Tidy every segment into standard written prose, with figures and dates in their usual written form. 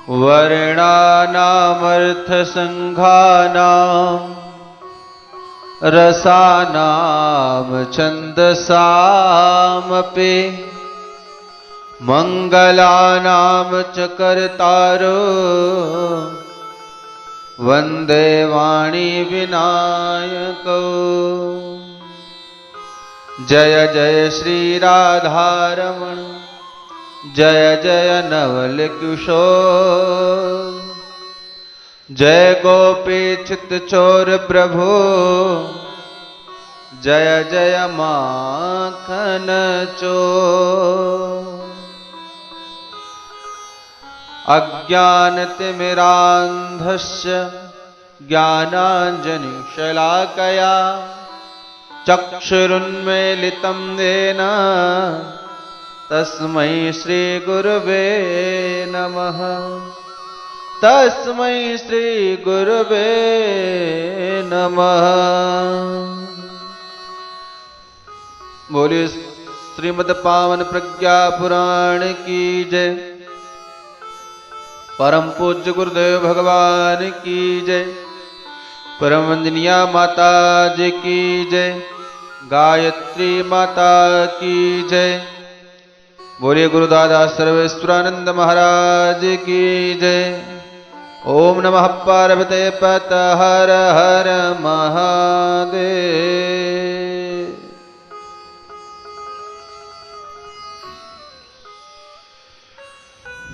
वर्णानामर्थसङ्घानां रसानां छन्दसामपि मङ्गलानां च कर्तारो वन्दे वाणी विनायको। जय जय श्री राधारमण जय जय नवल किशोर। जय गोपी चित चोर प्रभु जय जय माखन चोर। अज्ञानतिमिरान्धस्य ज्ञानाञ्जनशलाकया चक्षुरुन्मीलितं येन तस्मै श्रीगुरवे नमः। तस्मै श्रीगुरवे नमः। बोलिए श्रीमद् पावन प्रज्ञा पुराण की जय। परम पूज्य गुरुदेव भगवान की जय। परम वंदनीय माता जी की जय। गायत्री माता की जय। बोलिए गुरुदादा सर्वेश्वरानंद महाराज की जय। ओम नमः पार्वते पत हर हर महादेव।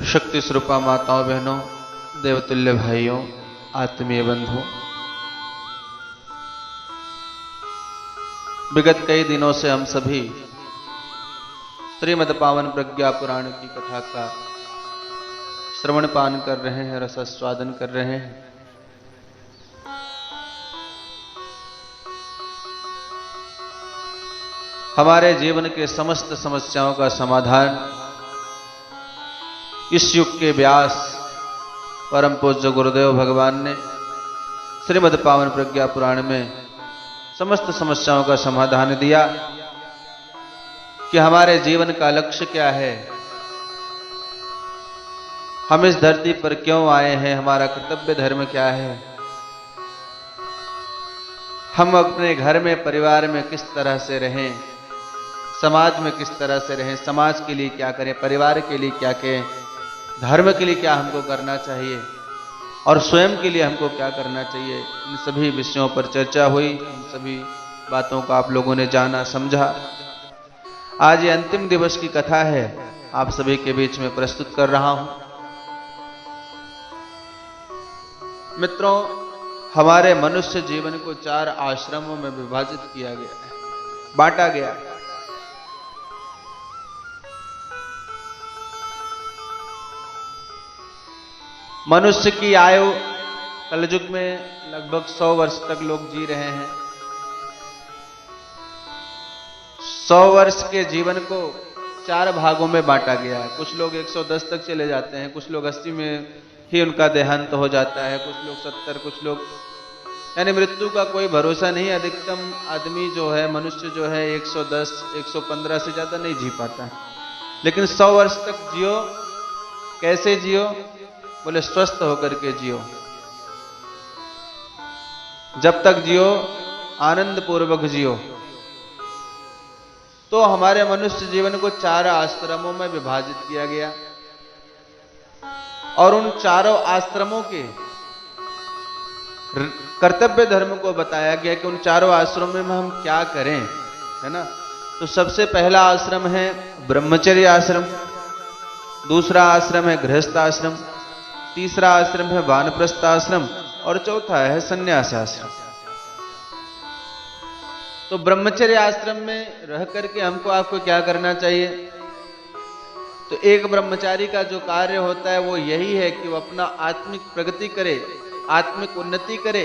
शक्ति स्वरूपा माताओं बहनों, देवतुल्य भाइयों, आत्मीय बंधुओं, विगत कई दिनों से हम सभी श्रीमद् पावन प्रज्ञा पुराण की कथा का श्रवण पान कर रहे हैं, रसास्वादन कर रहे हैं। हमारे जीवन के समस्त समस्याओं का समाधान इस युग के व्यास परम पूज्य गुरुदेव भगवान ने श्रीमद् पावन प्रज्ञा पुराण में समस्त समस्याओं का समाधान दिया कि हमारे जीवन का लक्ष्य क्या है, हम इस धरती पर क्यों आए हैं, हमारा कर्तव्य धर्म क्या है, हम अपने घर में परिवार में किस तरह से रहें, समाज में किस तरह से रहें, समाज के लिए क्या करें, परिवार के लिए क्या करें, धर्म के लिए क्या हमको करना चाहिए और स्वयं के लिए हमको क्या करना चाहिए। इन सभी विषयों पर चर्चा हुई, इन सभी बातों को आप लोगों ने जाना समझा। आज ये अंतिम दिवस की कथा है, आप सभी के बीच में प्रस्तुत कर रहा हूं। मित्रों, हमारे मनुष्य जीवन को 4 आश्रमों में विभाजित किया गया है, बांटा गया है। मनुष्य की आयु कलयुग में लगभग 100 वर्ष तक लोग जी रहे हैं। 100 वर्ष के जीवन को 4 भागों में बांटा गया है। कुछ लोग 110 तक चले जाते हैं, कुछ लोग 80 में ही उनका देहांत हो जाता है, कुछ लोग 70, कुछ लोग, यानी मृत्यु का कोई भरोसा नहीं। अधिकतम आदमी जो है, मनुष्य जो है 110, 115 से ज्यादा नहीं जी पाता है। लेकिन 100 वर्ष तक जियो। कैसे जियो? बोले स्वस्थ होकर के जियो। जब तक जियो आनंद पूर्वक जियो। तो हमारे मनुष्य जीवन को 4 आश्रमों में विभाजित किया गया और उन 4 आश्रमों के कर्तव्य धर्म को बताया गया कि उन 4 आश्रमों में हम क्या करें, है ना। तो सबसे पहला आश्रम है ब्रह्मचर्य आश्रम, दूसरा आश्रम है गृहस्थ आश्रम, तीसरा आश्रम है वानप्रस्थ आश्रम और चौथा है संन्यास आश्रम। तो ब्रह्मचर्य आश्रम में रह करके हमको आपको क्या करना चाहिए? तो एक ब्रह्मचारी का जो कार्य होता है वो यही है कि वो अपना आत्मिक प्रगति करे, आत्मिक उन्नति करे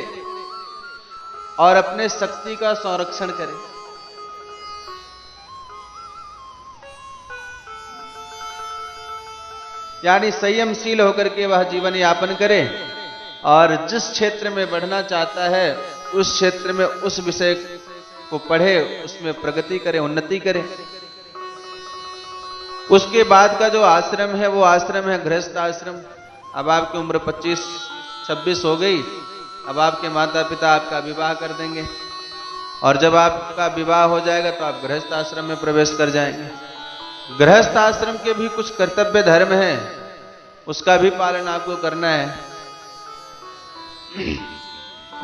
और अपने शक्ति का संरक्षण करे। यानी संयमशील होकर के वह जीवन यापन करे और जिस क्षेत्र में बढ़ना चाहता है उस क्षेत्र में उस विषय को पढ़े, उसमें प्रगति करे, उन्नति करे। उसके बाद का जो आश्रम है वो आश्रम है गृहस्थ आश्रम। अब आपकी उम्र 25-26 हो गई, अब आपके माता पिता आपका विवाह कर देंगे, और जब आपका विवाह हो जाएगा तो आप गृहस्थ आश्रम में प्रवेश कर जाएंगे। गृहस्थ आश्रम के भी कुछ कर्तव्य धर्म हैं, उसका भी पालन आपको करना है।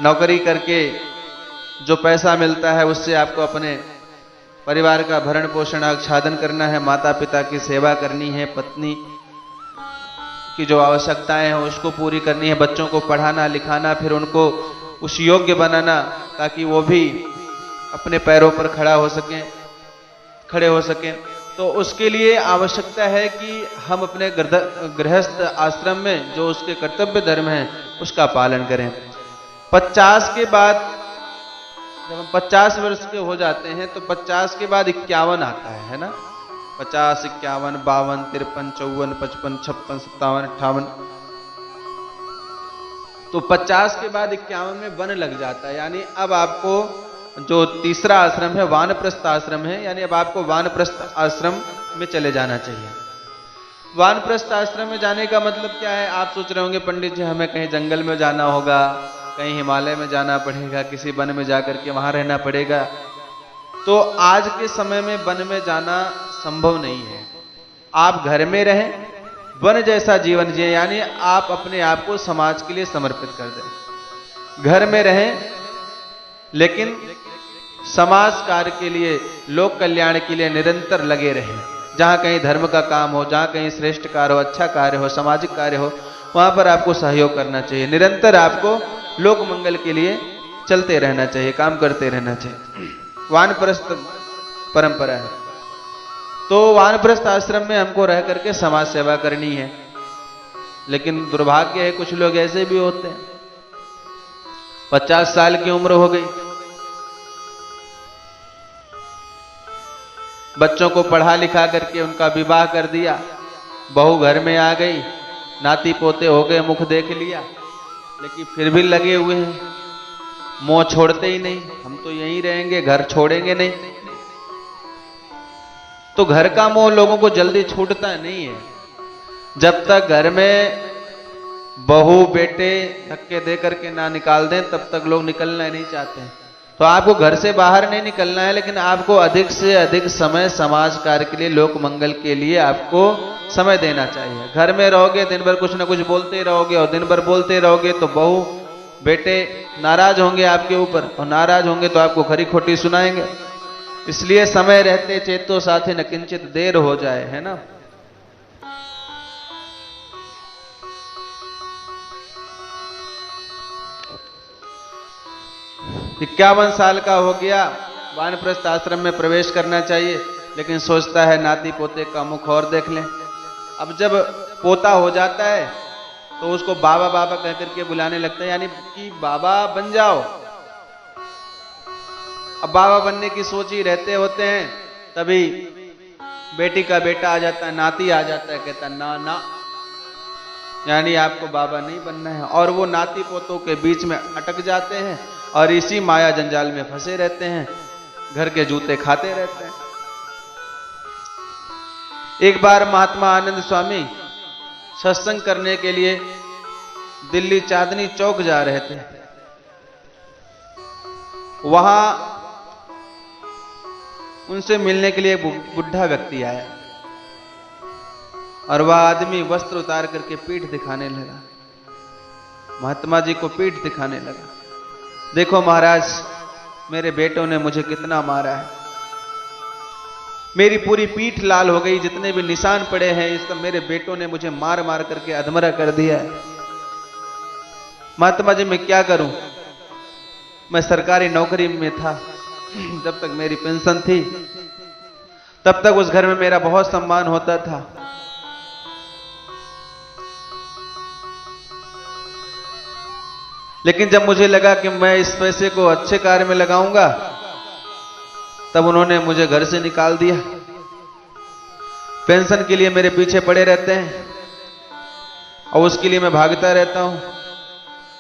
नौकरी करके जो पैसा मिलता है उससे आपको अपने परिवार का भरण पोषण आच्छादन करना है, माता पिता की सेवा करनी है, पत्नी की जो आवश्यकताएं हैं उसको पूरी करनी है, बच्चों को पढ़ाना लिखाना, फिर उनको उस योग्य बनाना ताकि वो भी अपने पैरों पर खड़े हो सकें। तो उसके लिए आवश्यकता है कि हम अपने गृहस्थ आश्रम में जो उसके कर्तव्य धर्म हैं उसका पालन करें। 50 के बाद, जब हम 50 वर्ष के हो जाते हैं तो 50 के बाद 51 आता है ना, 50, 51, 52, 53, 54, 55, 56, 57, 58। तो 50 के बाद 51 में वन लग जाता है, यानी अब आपको जो तीसरा आश्रम है वानप्रस्थ आश्रम है, यानी अब आपको वानप्रस्थ आश्रम में चले जाना चाहिए। वानप्रस्थ आश्रम में जाने का मतलब क्या है? आप सोच रहे होंगे पंडित जी हमें कहीं जंगल में जाना होगा, कहीं हिमालय में जाना पड़ेगा, किसी वन में जाकर के वहां रहना पड़ेगा। तो आज के समय में वन में जाना संभव नहीं है। आप घर में रहें, वन जैसा जीवन जिए, यानी आप अपने आप को समाज के लिए समर्पित कर दें। घर में रहें लेकिन समाज कार्य के लिए, लोक कल्याण के लिए निरंतर लगे रहें। जहां कहीं धर्म का काम हो, जहां कहीं श्रेष्ठ कार्य हो, अच्छा कार्य हो, सामाजिक कार्य हो, वहां पर आपको सहयोग करना चाहिए। निरंतर आपको लोक मंगल के लिए चलते रहना चाहिए, काम करते रहना चाहिए। वानप्रस्थ परंपरा है। तो वानप्रस्थ आश्रम में हमको रह करके समाज सेवा करनी है। लेकिन दुर्भाग्य है कुछ लोग ऐसे भी होते हैं, 50 साल की उम्र हो गई, बच्चों को पढ़ा लिखा करके उनका विवाह कर दिया, बहू घर में आ गई, नाती पोते हो गए, मुख देख लिया, लेकिन फिर भी लगे हुए हैं, मोह छोड़ते ही नहीं, हम तो यहीं रहेंगे, घर छोड़ेंगे नहीं। तो घर का मोह लोगों को जल्दी छूटता नहीं है। जब तक घर में बहू बेटे धक्के दे करके ना निकाल दें तब तक लोग निकलना नहीं चाहते हैं। तो आपको घर से बाहर नहीं निकलना है, लेकिन आपको अधिक से अधिक समय समाज कार्य के लिए, लोक मंगल के लिए आपको समय देना चाहिए। घर में रहोगे, दिन भर कुछ ना कुछ बोलते रहोगे, और दिन भर बोलते रहोगे तो बहू बेटे नाराज होंगे आपके ऊपर, और नाराज होंगे तो आपको खरी खोटी सुनाएंगे। इसलिए समय रहते चेतो साथे न किंचित देर हो जाए, है ना। इक्यावन साल का हो गया, वानप्रस्थ आश्रम में प्रवेश करना चाहिए, लेकिन सोचता है नाती पोते का मुख और देख लें। अब जब पोता हो जाता है तो उसको बाबा बाबा कह करके बुलाने लगता है, यानी कि बाबा बन जाओ। अब बाबा बनने की सोच ही रहते होते हैं, तभी बेटी का बेटा आ जाता है, नाती आ जाता है, कहता ना ना, यानी आपको बाबा नहीं बनना है। और वो नाती पोतों के बीच में अटक जाते हैं और इसी माया जंजाल में फंसे रहते हैं, घर के जूते खाते रहते हैं। एक बार महात्मा आनंद स्वामी सत्संग करने के लिए दिल्ली चांदनी चौक जा रहे थे। वहां उनसे मिलने के लिए एक बुढ़ा व्यक्ति आया, और वह आदमी वस्त्र उतार करके पीठ दिखाने लगा। महात्मा जी को पीठ दिखाने लगा, देखो महाराज, मेरे बेटों ने मुझे कितना मारा है, मेरी पूरी पीठ लाल हो गई, जितने भी निशान पड़े हैं इस सब मेरे बेटों ने मुझे मार मार करके अधमरा कर दिया है। महात्मा जी मैं क्या करूं, मैं सरकारी नौकरी में था, जब तक मेरी पेंशन थी तब तक उस घर में मेरा बहुत सम्मान होता था, लेकिन जब मुझे लगा कि मैं इस पैसे को अच्छे कार्य में लगाऊंगा, तब उन्होंने मुझे घर से निकाल दिया। पेंशन के लिए मेरे पीछे पड़े रहते हैं और उसके लिए मैं भागता रहता हूं।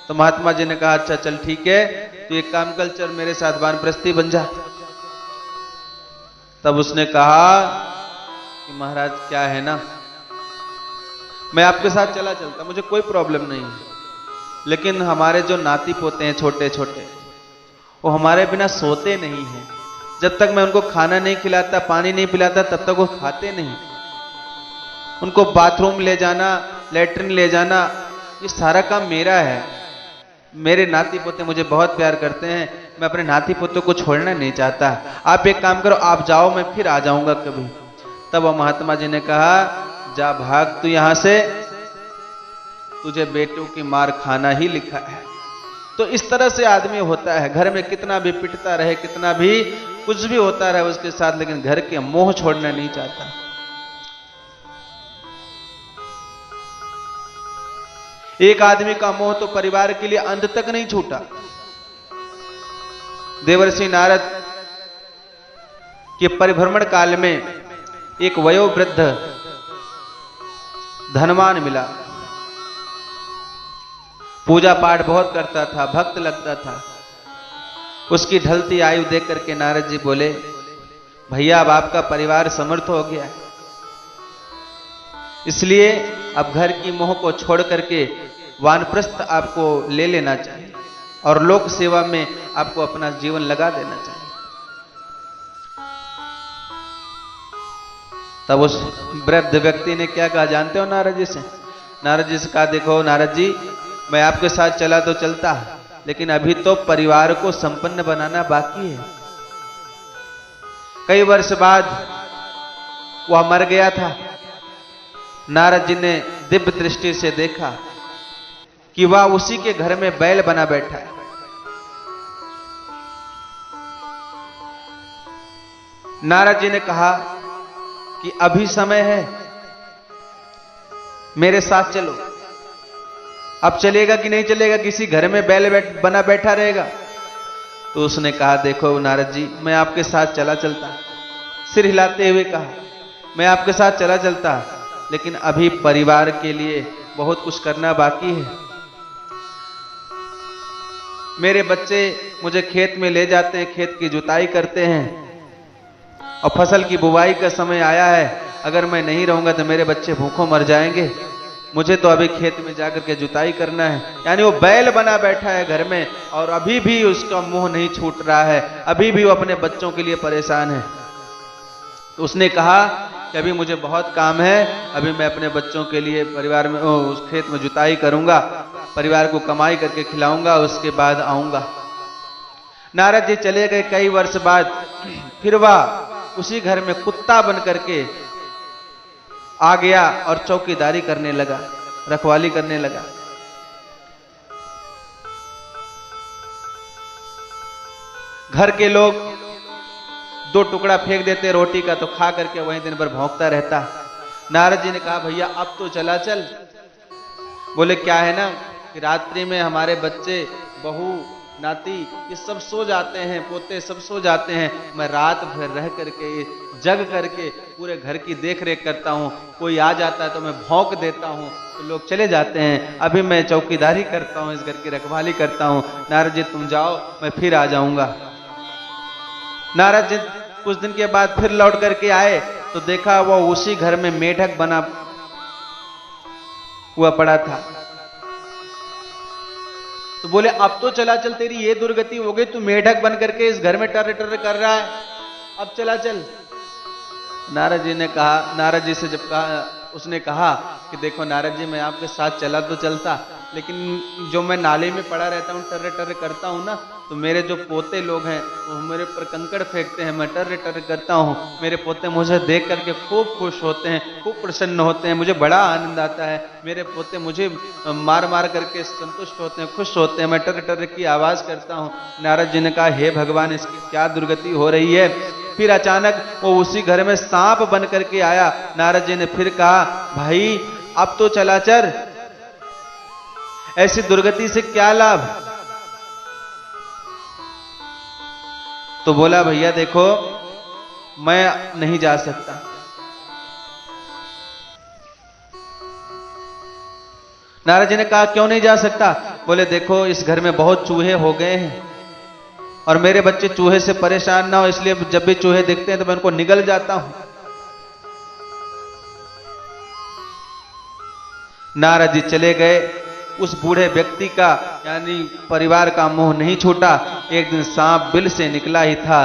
तो महात्मा जी ने कहा अच्छा चल ठीक है, तो एक काम कर, चल मेरे साथ वानप्रस्थी बन जा। तब उसने कहा कि महाराज क्या है ना, मैं आपके साथ चला चलता, मुझे कोई प्रॉब्लम नहीं है, लेकिन हमारे जो नाती पोते हैं छोटे छोटे, वो हमारे बिना सोते नहीं हैं। जब तक मैं उनको खाना नहीं खिलाता, पानी नहीं पिलाता, तब तक वो खाते नहीं। उनको बाथरूम ले जाना, लेटरिन ले जाना, ये सारा काम मेरा है। मेरे नाती पोते मुझे बहुत प्यार करते हैं, मैं अपने नाती पोतों को छोड़ना नहीं चाहता। आप एक काम करो, आप जाओ, मैं फिर आ जाऊंगा कभी। तब वो महात्मा जी ने कहा, जा भाग तू यहां से, तुझे बेटों की मार खाना ही लिखा है। तो इस तरह से आदमी होता है, घर में कितना भी पिटता रहे, कितना भी कुछ भी होता रहे उसके साथ, लेकिन घर के मोह छोड़ना नहीं चाहता। एक आदमी का मोह तो परिवार के लिए अंत तक नहीं छूटा। देवर्षि नारद के परिभ्रमण काल में एक वयोवृद्ध धनवान मिला, पूजा पाठ बहुत करता था, भक्त लगता था। उसकी ढलती आयु देख करके नारद जी बोले, भैया अब आपका परिवार समर्थ हो गया है, इसलिए अब घर की मोह को छोड़ करके वानप्रस्थ आपको ले लेना चाहिए और लोक सेवा में आपको अपना जीवन लगा देना चाहिए। तब उस वृद्ध व्यक्ति ने क्या कहा जानते हो नारद जी से? नारद जी से कहा, देखो नारद जी, मैं आपके साथ चला तो चलता, लेकिन अभी तो परिवार को संपन्न बनाना बाकी है। कई वर्ष बाद वह मर गया था। नारद जी ने दिव्य दृष्टि से देखा कि वह उसी के घर में बैल बना बैठा है। नारद जी ने कहा कि अभी समय है, मेरे साथ चलो। अब चलेगा कि नहीं चलेगा? किसी घर में बैल बना बैठा रहेगा? तो उसने कहा, देखो नारद जी, मैं आपके साथ चला चलता। सिर हिलाते हुए कहा, मैं आपके साथ चला चलता, लेकिन अभी परिवार के लिए बहुत कुछ करना बाकी है। मेरे बच्चे मुझे खेत में ले जाते हैं, खेत की जुताई करते हैं, और फसल की बुवाई का समय आया है। अगर मैं नहीं रहूंगा तो मेरे बच्चे भूखों मर जाएंगे। मुझे तो अभी खेत में जाकर के जुताई करना है। यानी वो बैल बना बैठा है घर में, और अभी भी उसका मोह नहीं छूट रहा है, अभी भी वो अपने बच्चों के लिए परेशान है। तो उसने कहा कि अभी मुझे बहुत काम है, अभी मैं अपने बच्चों के लिए परिवार में उस खेत में जुताई करूंगा, परिवार को कमाई करके खिलाऊंगा, उसके बाद आऊंगा। नारद जी चले गए। कई वर्ष बाद फिर वह उसी घर में कुत्ता बन करके आ गया और चौकीदारी करने लगा, रखवाली करने लगा। घर के लोग 2 टुकड़ा फेंक देते रोटी का, तो खा करके वहीं दिन भर भौंकता रहता। नारद जी ने कहा, भैया अब तो चला चल। बोले, क्या है ना कि रात्रि में हमारे बच्चे, बहू, नाती ये सब सो जाते हैं, पोते सब सो जाते हैं, मैं रात भर रह करके जग करके पूरे घर की देख रेख करता हूँ। कोई आ जाता है तो मैं भौंक देता हूँ, तो लोग चले जाते हैं। अभी मैं चौकीदारी करता हूँ, इस घर की रखवाली करता हूँ। नारद जी तुम जाओ, मैं फिर आ जाऊंगा। नारद जी कुछ दिन के बाद फिर लौट करके आए, तो देखा वो उसी घर में मेढक बना हुआ पड़ा था। तो बोले, अब तो चला चल, तेरी ये दुर्गति हो गई, तू मेढक बन करके इस घर में टर टर कर रहा है, अब चला चल। नारद जी ने कहा, नारद जी से जब कहा, उसने कहा कि देखो नारद जी, मैं आपके साथ चला तो चलता, लेकिन जो मैं नाले में पड़ा रहता हूँ, टर्रे टर्रे करता हूँ ना, तो मेरे जो पोते लोग हैं वो मेरे पर कंकड़ फेंकते हैं, मैं टर्रे टर्रे करता हूँ। मेरे पोते मुझे देख करके खूब खुश होते हैं, खूब प्रसन्न होते हैं, मुझे बड़ा आनंद आता है। मेरे पोते मुझे मार मार करके संतुष्ट होते हैं, खुश होते हैं, मैं टर्रे टर्रे की आवाज़ करता हूँ। नारद जी ने कहा, हे भगवान, इसकी क्या दुर्गति हो रही है? फिर अचानक वो उसी घर में सांप बन करके आया। नारद जी ने फिर कहा, भाई अब तो चला चल, ऐसी दुर्गति से क्या लाभ? तो बोला, भैया देखो, मैं नहीं जा सकता। नारद जी ने कहा, क्यों नहीं जा सकता? बोले, देखो इस घर में बहुत चूहे हो गए हैं, और मेरे बच्चे चूहे से परेशान ना हो, इसलिए जब भी चूहे दिखते हैं तो मैं उनको निगल जाता हूं। नारद जी चले गए। उस बूढ़े व्यक्ति का यानी परिवार का मोह नहीं छूटा। एक दिन सांप बिल से निकला ही था।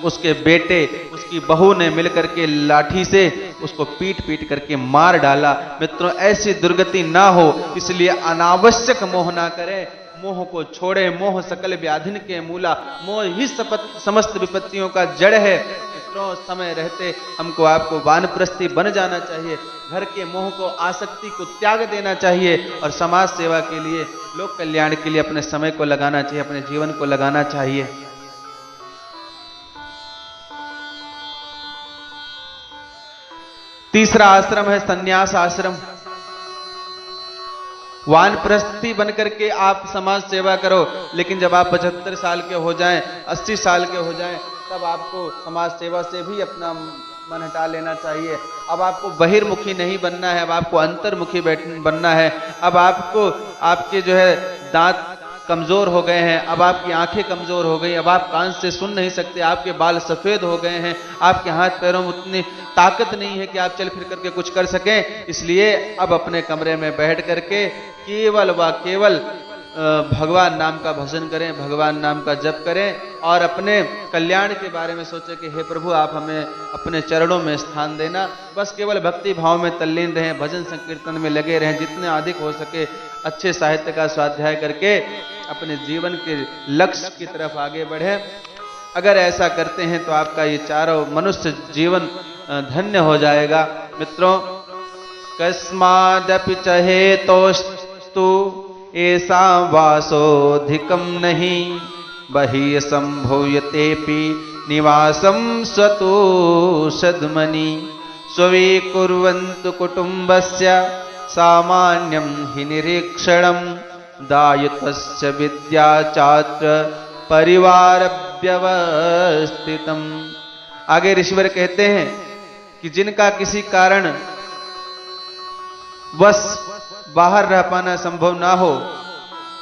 उसके बेटे, उसकी बहू ने मिलकर के लाठी से उसको पीट पीट करके मार डाला। मित्रों, ऐसी दुर्गति ना हो इसलिए अनावश्यक मोह ना करें। मोह को छोड़े। मोह सकल व्याधिन के मूला। मोह ही समस्त विपत्तियों का जड़ है। मित्रों, समय रहते हमको आपको वानप्रस्थी बन जाना चाहिए। घर के मोह को, आसक्ति को त्याग देना चाहिए और समाज सेवा के लिए, लोक कल्याण के लिए अपने समय को लगाना चाहिए, अपने जीवन को लगाना चाहिए। तीसरा आश्रम है संन्यास आश्रम। वानप्रस्थी बनकर के आप समाज सेवा करो, लेकिन जब आप 75 साल के हो जाएं, 80 साल के हो जाएं, तब आपको समाज सेवा से भी अपना मन हटा लेना चाहिए। अब आपको बहिर्मुखी नहीं बनना है, अब आपको अंतर्मुखी बनना है। अब आपको, आपके जो है दांत कमजोर हो गए हैं, अब आपकी आंखें कमजोर हो गई, अब आप कान से सुन नहीं सकते, आपके बाल सफेद हो गए हैं, आपके हाथ पैरों में उतनी ताकत नहीं है कि आप चल फिर करके कुछ कर सकें। इसलिए अब अपने कमरे में बैठ करके केवल व केवल भगवान नाम का भजन करें, भगवान नाम का जप करें और अपने कल्याण के बारे में सोचें कि हे प्रभु, आप हमें अपने चरणों में स्थान देना। बस केवल भक्ति भाव में तल्लीन रहें, भजन संकीर्तन में लगे रहें, जितने अधिक हो सके अच्छे साहित्य का स्वाध्याय करके अपने जीवन के लक्ष्य की तरफ आगे बढ़े। अगर ऐसा करते हैं तो आपका ये चारों मनुष्य जीवन धन्य हो जाएगा। मित्रों, कस्मादपि चहेतोस्तु ऐसा वासोधिकम नहीं, बहि संभूयतेपि निवासम स्वतो सद्मनि, स्वीकुर्वन्तु कुटुम्बस्य सामान्यं हि निरीक्षणं, दायुतस्य विद्या चात्र परिवार व्यवस्थितम। आगे ऋषिवर कहते हैं कि जिनका किसी कारण बस बाहर रह पाना संभव ना हो,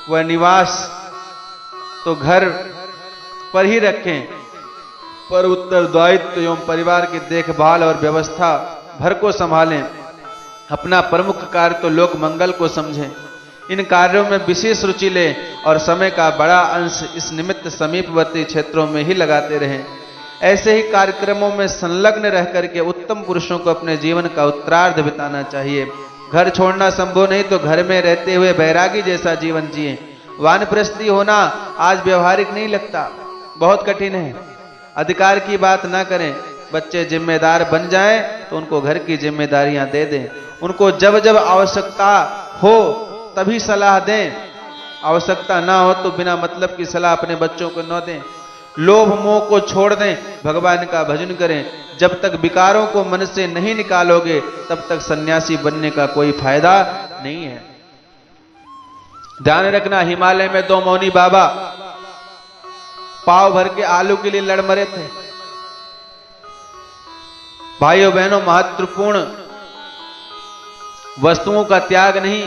वह निवास तो घर पर ही रखें, पर उत्तरदायित्व एवं परिवार की देखभाल और व्यवस्था भर को संभालें। अपना प्रमुख कार्य तो लोक मंगल को समझें। इन कार्यों में विशेष रुचि लें और समय का बड़ा अंश इस निमित्त समीपवर्ती क्षेत्रों में ही लगाते रहें। ऐसे ही कार्यक्रमों में संलग्न रह करके उत्तम पुरुषों को अपने जीवन का उत्तरार्ध बिताना चाहिए। घर छोड़ना संभव नहीं तो घर में रहते हुए बैरागी जैसा जीवन जिए। वानप्रस्थी होना आज व्यवहारिक नहीं लगता, बहुत कठिन है। अधिकार की बात ना करें। बच्चे जिम्मेदार बन जाएं तो उनको घर की जिम्मेदारियां दे दें। उनको जब जब आवश्यकता हो तभी सलाह दें, आवश्यकता ना हो तो बिना मतलब की सलाह अपने बच्चों को न दें। लोभ मोह को छोड़ दें, भगवान का भजन करें। जब तक विकारों को मन से नहीं निकालोगे तब तक सन्यासी बनने का कोई फायदा नहीं है। ध्यान रखना, हिमालय में 2 मौनी बाबा पाव भर के आलू के लिए लड़ मरे थे। भाइयों बहनों, महत्वपूर्ण वस्तुओं का त्याग नहीं,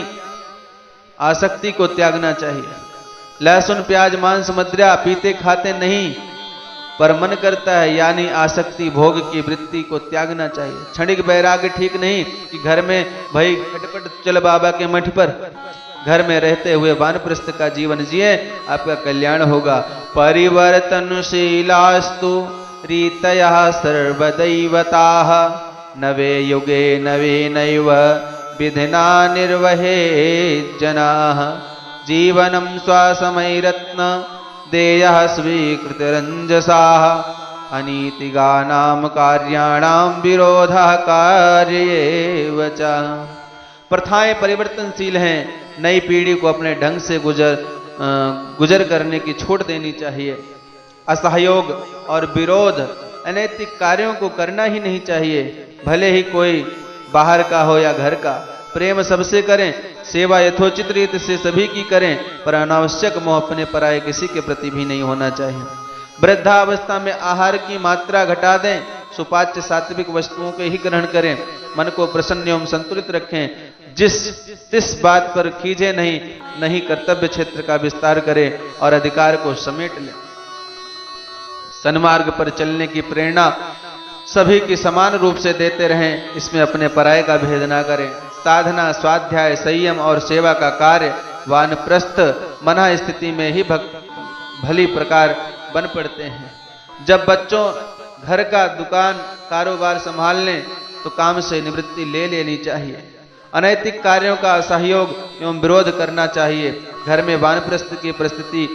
आसक्ति को त्यागना चाहिए। लहसुन प्याज मांस मदिरा पीते खाते नहीं, पर मन करता है, यानी आसक्ति भोग की वृत्ति को त्यागना चाहिए। क्षणिक वैराग्य ठीक नहीं कि घर में भाई खटपट चल बाबा के मठ पर। घर में रहते हुए वानप्रस्थ का जीवन जिए, आपका कल्याण होगा। परिवर्तनशीलास्तु रीतयः सर्वदैवताः, नवे युगे नवेनैव विधिना निर्वहे जनाः, जीवनं स्वसमयरत्न देयः स्वीकृतिरञ्जसाः, अनीतिगानां कार्याणां विरोधः कार्येव च। प्रथाएं परिवर्तनशील हैं, नई पीढ़ी को अपने ढंग से गुजर करने की छूट देनी चाहिए। असहयोग और विरोध, अनैतिक कार्यों को करना ही नहीं चाहिए, भले ही कोई बाहर का हो या घर का। प्रेम सबसे करें, सेवा यथोचित रीति से सभी की करें, पर अनावश्यक मोह अपने पराये किसी के प्रति भी नहीं होना चाहिए। वृद्धावस्था में आहार की मात्रा घटा दें, सुपाच्य सात्विक वस्तुओं के ही ग्रहण करें, मन को प्रसन्न एवं संतुलित रखें। जिस बात पर खींचे नहीं कर्तव्य क्षेत्र का विस्तार करें और अधिकार को समेट लें। सन्मार्ग पर चलने की प्रेरणा सभी की समान रूप से देते रहें, इसमें अपने पराये का भेद ना करें। साधना, स्वाध्याय, संयम और सेवा का कार्य वानप्रस्थ मना स्थिति में ही भली प्रकार बन पड़ते हैं। जब बच्चों घर का दुकान कारोबार संभाल लें तो काम से निवृत्ति ले लेनी चाहिए। अनैतिक कार्यों का असहयोग एवं विरोध करना चाहिए। घर में वानप्रस्थ की परिस्थिति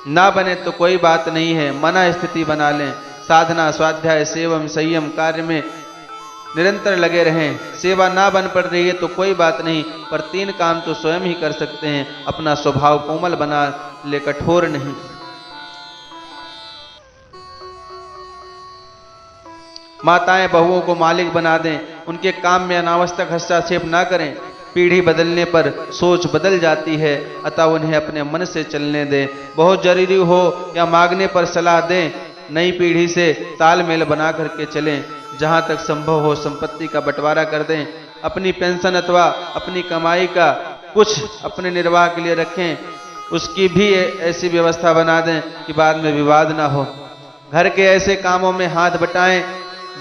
ना बने तो कोई बात नहीं है, मना स्थिति बना लें। साधना, स्वाध्याय, सेवम, संयम कार्य में निरंतर लगे रहें। सेवा ना बन पड़ रही है तो कोई बात नहीं, पर 3 काम तो स्वयं ही कर सकते हैं। अपना स्वभाव कोमल बना ले, कठोर नहीं। माताएं बहुओं को मालिक बना दें, उनके काम में अनावश्यक हस्तक्षेप ना करें। पीढ़ी बदलने पर सोच बदल जाती है, अतः उन्हें अपने मन से चलने दें। बहुत जरूरी हो या मांगने पर सलाह दें, नई पीढ़ी से तालमेल बना करके चलें। जहां तक संभव हो संपत्ति का बंटवारा कर दें। अपनी पेंशन अथवा अपनी कमाई का कुछ अपने निर्वाह के लिए रखें, उसकी भी ऐसी व्यवस्था बना दें कि बाद में विवाद ना हो। घर के ऐसे कामों में हाथ बटाएं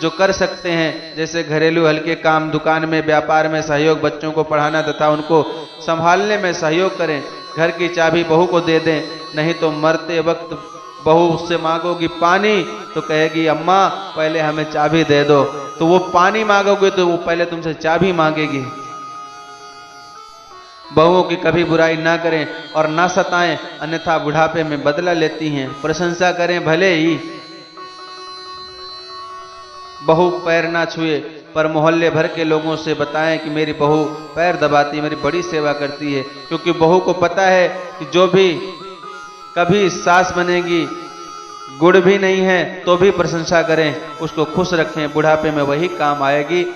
जो कर सकते हैं, जैसे घरेलू हल्के काम, दुकान में, व्यापार में सहयोग, बच्चों को पढ़ाना तथा उनको संभालने में सहयोग करें। घर की चाबी बहू को दे दें, नहीं तो मरते वक्त बहू उससे मांगोगी पानी तो कहेगी अम्मा पहले हमें चाबी दे दो, तो वो पानी मांगोगे तो वो पहले तुमसे चाबी मांगेगी। बहुओं की कभी बुराई ना करें और ना सताएं, अन्यथा बुढ़ापे में बदला लेती हैं। प्रशंसा करें भले ही, बहू पैर ना छुए, पर मोहल्ले भर के लोगों से बताएं कि मेरी बहू पैर दबाती, मेरी बड़ी सेवा करती है। क्योंकि बहू को पता है कि जो भी कभी सास बनेगी, गुड़ भी नहीं है तो भी प्रशंसा करें, उसको खुश रखें, बुढ़ापे में वही काम आएगी।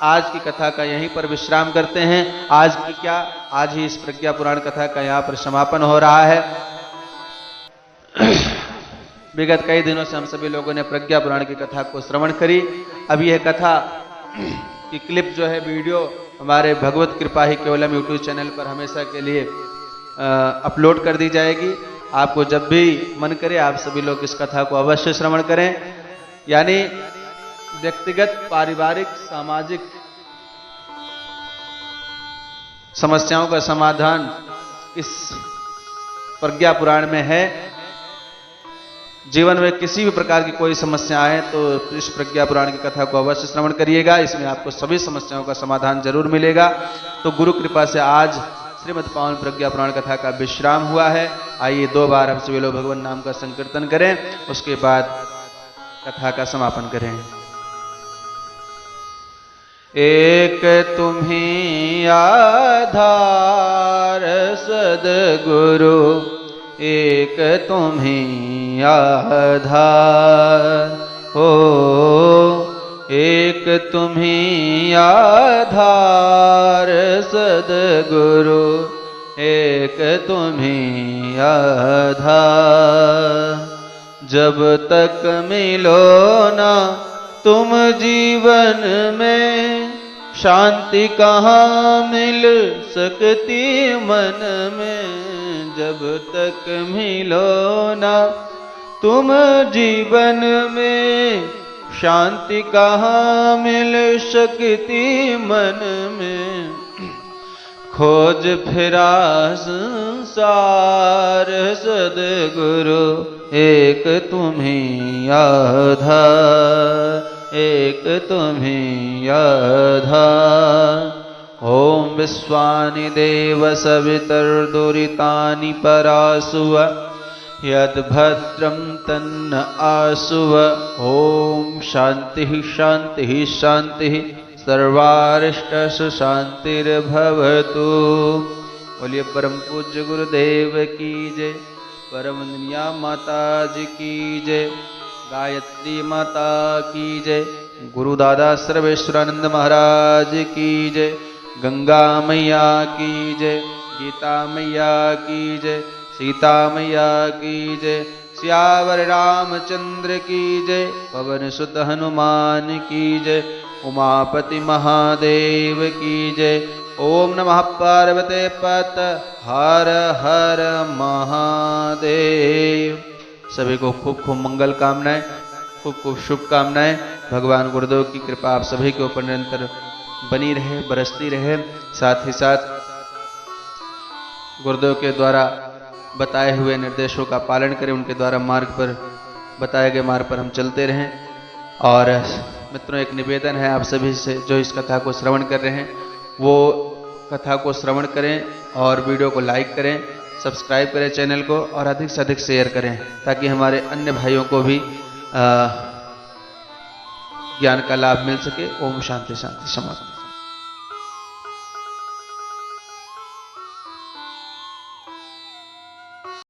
आज की कथा का यहीं पर विश्राम करते हैं। आज की क्या, आज ही इस प्रज्ञा पुराण कथा का यहाँ पर समापन हो रहा है। विगत कई दिनों से हम सभी लोगों ने प्रज्ञा पुराण की कथा को श्रवण करी। अब यह कथा की क्लिप जो है, वीडियो हमारे भगवत कृपा ही केवलम यूट्यूब चैनल पर हमेशा के लिए अपलोड कर दी जाएगी। आपको जब भी मन करे आप सभी लोग इस कथा को अवश्य श्रवण करें। यानी व्यक्तिगत, पारिवारिक, सामाजिक समस्याओं का समाधान इस प्रज्ञा पुराण में है। जीवन में किसी भी प्रकार की कोई समस्या आए तो इस प्रज्ञा पुराण की कथा को अवश्य श्रवण करिएगा, इसमें आपको सभी समस्याओं का समाधान जरूर मिलेगा। तो गुरु कृपा से आज श्रीमद् पावन प्रज्ञा पुराण कथा का विश्राम हुआ है। आइए 2 बार हम सभी लोग भगवान नाम का संकीर्तन करें, उसके बाद कथा का समापन करें। एक तुम्हीं आधार सद्गुरु, एक तुम्हीं आधार हो, एक तुम्हीं आधार सद्गुरु, एक तुम्हीं आधार। जब तक मिलो ना तुम जीवन में, शांति कहाँ मिल सकती मन में। जब तक मिलो ना तुम जीवन में, शांति कहाँ मिल सकती मन में। खोज फिरा संसार सद्गुरु, एक तुम्हीं आधार, एक तुम्हीं आधार। ओम विश्वानि देव सवितर्दुरितानि परासुव, यद्भद्रं तन्न आसुव। ओम शांति शांति शांति, सर्वारिष्टसु शांतिर्भवतु। बोलिए परम पूज्य गुरुदेव की जय, परम वंदनीया माता जी की जय, गायत्री माता की जय, गुरु दादा सर्वेश्वरानंद महाराज की जय, गंगा मैया की जय, गीता मैया की जय, सीता मैया की जय, सियावर रामचंद्र की जय, पवन सुत हनुमान की जय, उमापति महादेव की जय। ओम नमः पार्वते पत हर हर महादेव। सभी को खूब खूब मंगल कामनाएं, खूब खूब शुभकामनाएं। भगवान गुरुदेव की कृपा आप सभी के ऊपर निरंतर बनी रहे, बरसती रहे। साथ ही साथ गुरुदेव के द्वारा बताए हुए निर्देशों का पालन करें, उनके द्वारा मार्ग पर बताए गए मार्ग पर हम चलते रहें। और मित्रों, एक निवेदन है आप सभी से, जो इस कथा को श्रवण कर रहे हैं वो कथा को श्रवण करें और वीडियो को लाइक करें, सब्सक्राइब करें चैनल को और अधिक से अधिक शेयर करें, ताकि हमारे अन्य भाइयों को भी ज्ञान का लाभ मिल सके। ओम शांति शांति समाप्त।